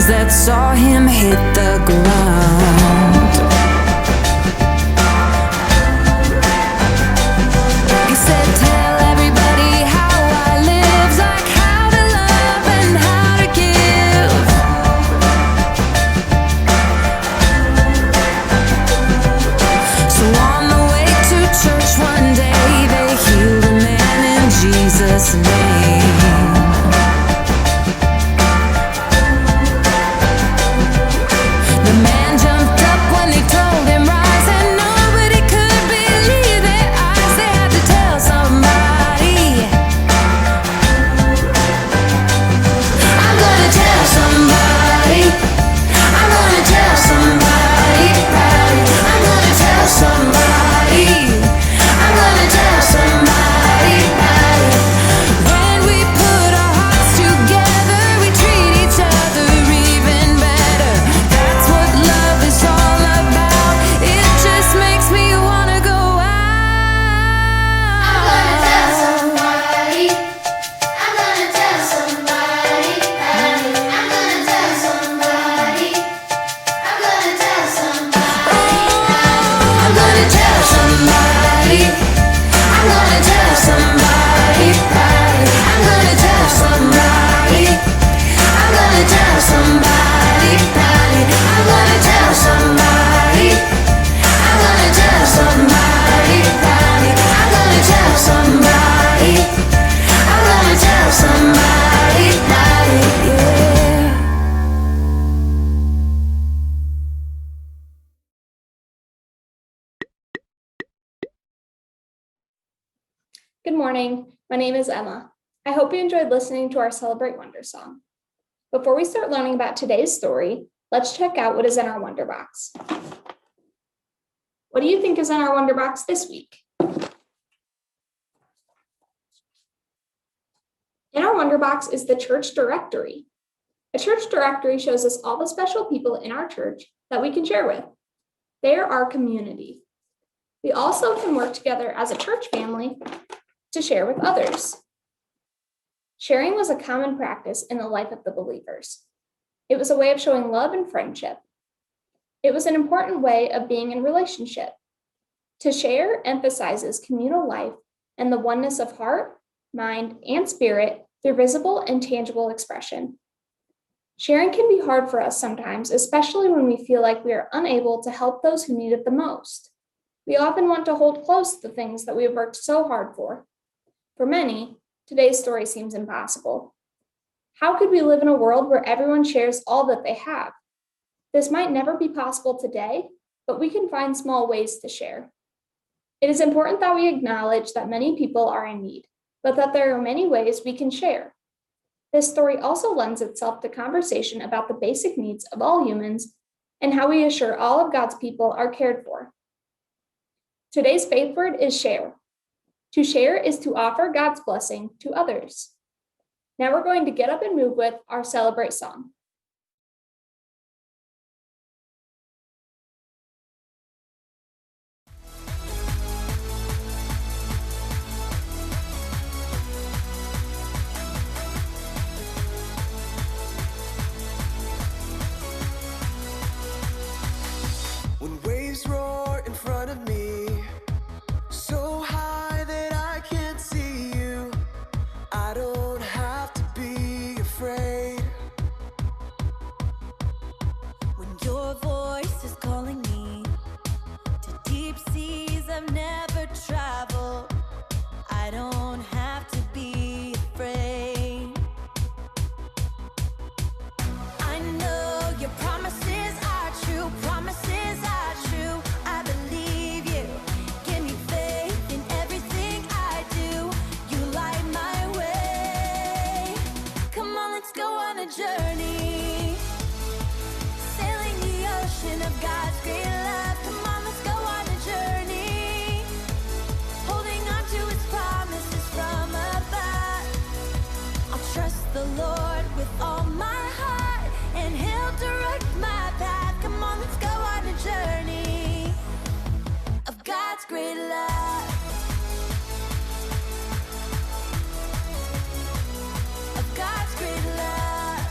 things that saw him hit the ground. He said, tell everybody how I live, like how to love and how to give. So on the way to church one day, they healed a man in Jesus' name. The man jumped up when they told him rise, and nobody could believe their eyes. They had to tell somebody. I'm gonna tell somebody. I'm gonna tell somebody about it. I'm gonna tell somebody. I'm gonna tell somebody about it. When we put our hearts together, we treat each other even better. That's what love is all about. It just makes me wanna go out. I'm gonna tell somebody. I'm gonna tell somebody about it. I'm gonna tell somebody. I'm gonna tell somebody. I'm gonna tell somebody. I'm gonna tell somebody about it. I'm gonna tell somebody. I'm gonna tell somebody about it. I'm gonna tell somebody. I'm gonna tell somebody about it. I'm gonna tell somebody. I'm gonna tell somebody about it, yeah. Good morning. My name is Emma. I hope you enjoyed listening to our Celebrate Wonder song. Before we start learning about today's story, let's check out what is in our Wonder Box. What do you think is in our Wonder Box this week? In our Wonder Box is the church directory. A church directory shows us all the special people in our church that we can share with. They are our community. We also can work together as a church family to share with others. Sharing was a common practice in the life of the believers. It was a way of showing love and friendship. It was an important way of being in relationship. To share emphasizes communal life and the oneness of heart, mind, and spirit through visible and tangible expression. Sharing can be hard for us sometimes, especially when we feel like we are unable to help those who need it the most. We often want to hold close the things that we have worked so hard for. For many, today's story seems impossible. How could we live in a world where everyone shares all that they have? This might never be possible today, but we can find small ways to share. It is important that we acknowledge that many people are in need, but that there are many ways we can share. This story also lends itself to conversation about the basic needs of all humans and how we assure all of God's people are cared for. Today's faith word is share. To share is to offer God's blessing to others. Now we're going to get up and move with our Celebrate song. When waves roar in front of me, so high that I can't see you, I don't have to be afraid. When your voice is calling me to deep seas I've never traveled, I don't have to be afraid. I know your promises are true, promises are true. I believe you. Give me faith in everything I do. You light my way. Come on, let's go on a journey. Sailing the ocean of God's great love. Come on, let's go on a journey. Holding on to His promises from above. I'll trust the Lord with all my heart, and He'll direct my path. Come on, let's go on a journey of God's great love. Of God's great love.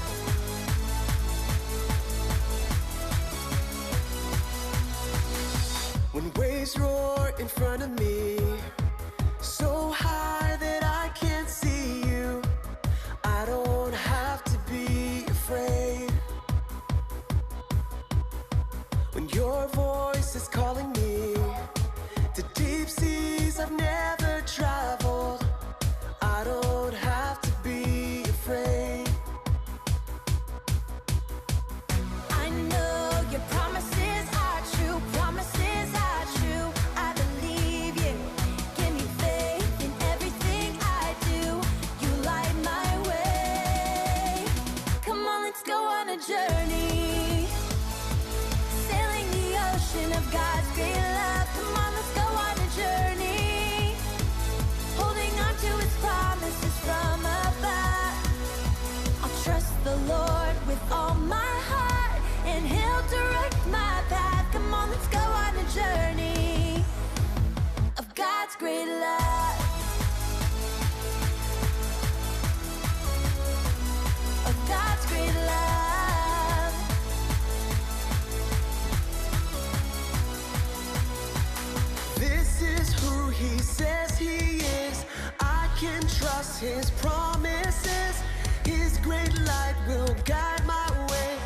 great light will guide my way,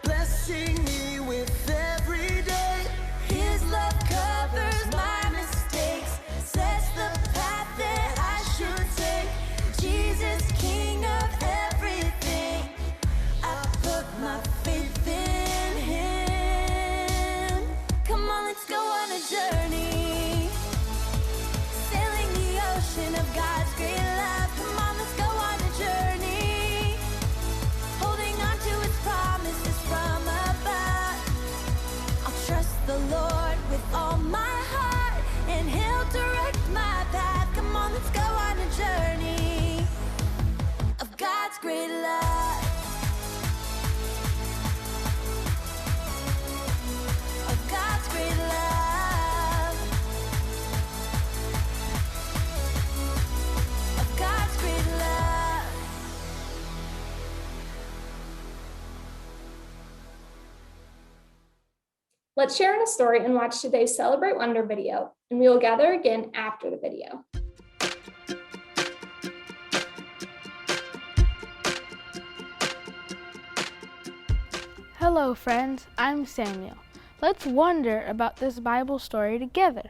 blessing me with every day. His love covers my mistakes, sets the path that I should take. Jesus, King of everything, I put my faith in Him. Come on, let's go on a journey, sailing the ocean of God's great love. Come on, let's go on a journey, holding on to His promises from above. I'll trust the Lord with all my heart, and He'll direct my path. Come on, let's go on a journey of God's great love, of God's great love, of God's great love. Let's share in a story and watch today's Celebrate Wonder video, and we will gather again after the video. Hello, friends. I'm Samuel. Let's wonder about this Bible story together.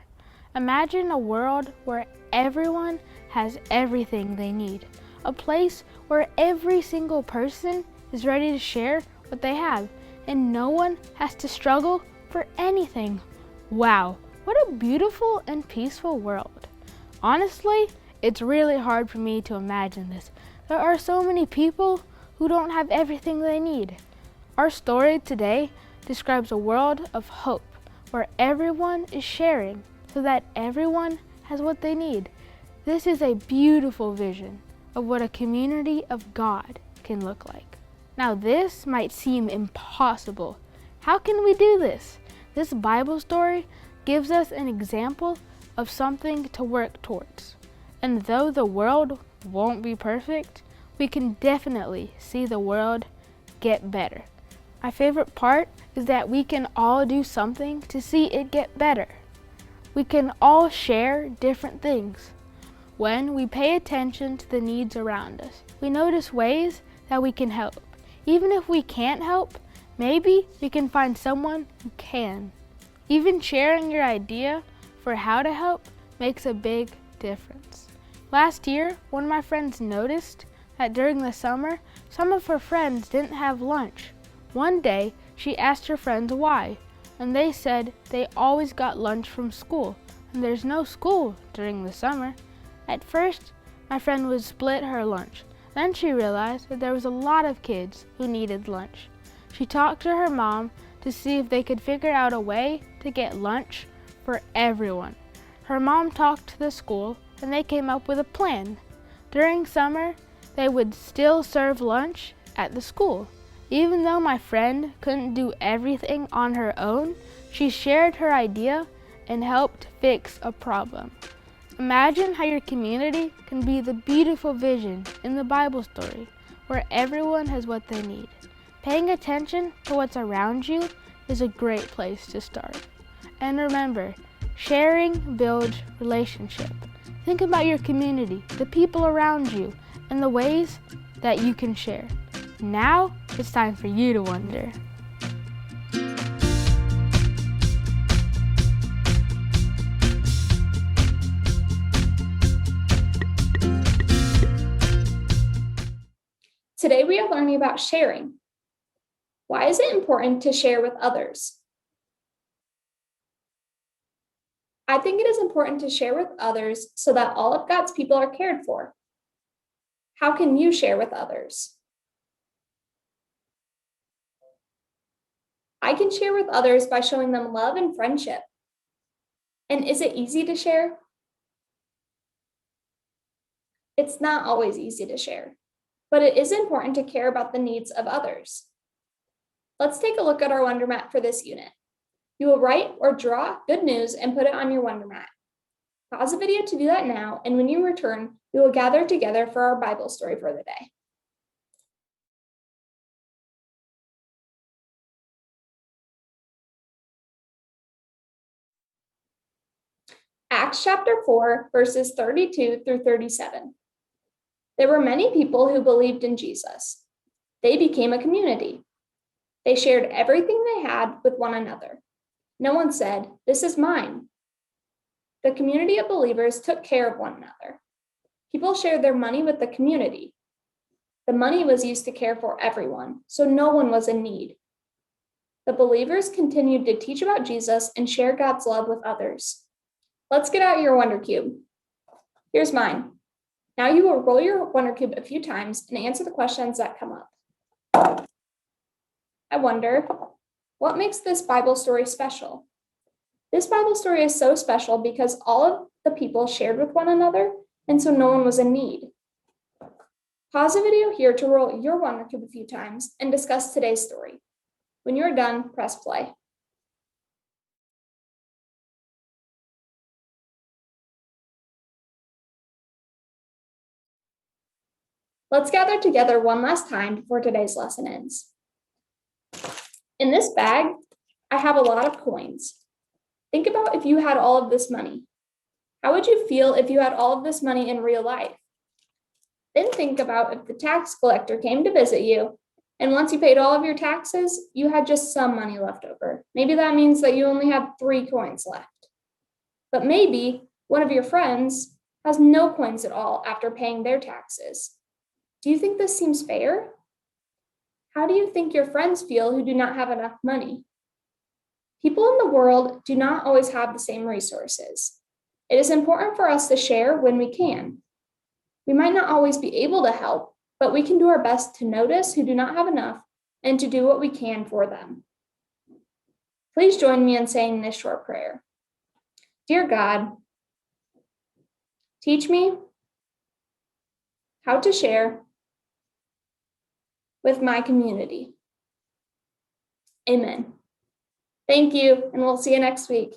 Imagine a world where everyone has everything they need, a place where every single person is ready to share what they have, and no one has to struggle for anything. Wow, what a beautiful and peaceful world. Honestly, it's really hard for me to imagine this. There are so many people who don't have everything they need. Our story today describes a world of hope where everyone is sharing so that everyone has what they need. This is a beautiful vision of what a community of God can look like. Now, this might seem impossible. How can we do this? This Bible story gives us an example of something to work towards. And though the world won't be perfect, we can definitely see the world get better. My favorite part is that we can all do something to see it get better. We can all share different things. When we pay attention to the needs around us, we notice ways that we can help. Even if we can't help, maybe we can find someone who can. Even sharing your idea for how to help makes a big difference. Last year, one of my friends noticed that during the summer, some of her friends didn't have lunch. One day, she asked her friends why, and they said they always got lunch from school, and there's no school during the summer. At first, my friend would split her lunch. Then she realized that there was a lot of kids who needed lunch. She talked to her mom to see if they could figure out a way to get lunch for everyone. Her mom talked to the school, and they came up with a plan. During summer, they would still serve lunch at the school. Even though my friend couldn't do everything on her own, she shared her idea and helped fix a problem. Imagine how your community can be the beautiful vision in the Bible story, where everyone has what they need. Paying attention to what's around you is a great place to start. And remember, sharing builds relationship. Think about your community, the people around you, and the ways that you can share. Now it's time for you to wonder. Today we are learning about sharing. Why is it important to share with others? I think it is important to share with others so that all of God's people are cared for. How can you share with others? I can share with others by showing them love and friendship. And is it easy to share? It's not always easy to share, but it is important to care about the needs of others. Let's take a look at our Wonder Mat for this unit. You will write or draw good news and put it on your Wonder Mat. Pause the video to do that now, and when you return, we will gather together for our Bible story for the day. Acts chapter 4, verses 32 through 37. There were many people who believed in Jesus. They became a community. They shared everything they had with one another. No one said, "This is mine." The community of believers took care of one another. People shared their money with the community. The money was used to care for everyone, so no one was in need. The believers continued to teach about Jesus and share God's love with others. Let's get out your Wonder Cube. Here's mine. Now you will roll your Wonder Cube a few times and answer the questions that come up. I wonder, what makes this Bible story special? This Bible story is so special because all of the people shared with one another, and so no one was in need. Pause the video here to roll your Wonder Cube a few times and discuss today's story. When you're done, press play. Let's gather together one last time before today's lesson ends. In this bag, I have a lot of coins. Think about if you had all of this money. How would you feel if you had all of this money in real life? Then think about if the tax collector came to visit you, and once you paid all of your taxes, you had just some money left over. Maybe that means that you only had 3 coins left. But maybe one of your friends has no coins at all after paying their taxes. Do you think this seems fair? How do you think your friends feel who do not have enough money? People in the world do not always have the same resources. It is important for us to share when we can. We might not always be able to help, but we can do our best to notice who do not have enough and to do what we can for them. Please join me in saying this short prayer. Dear God, teach me how to share with my community. Amen. Thank you, and we'll see you next week.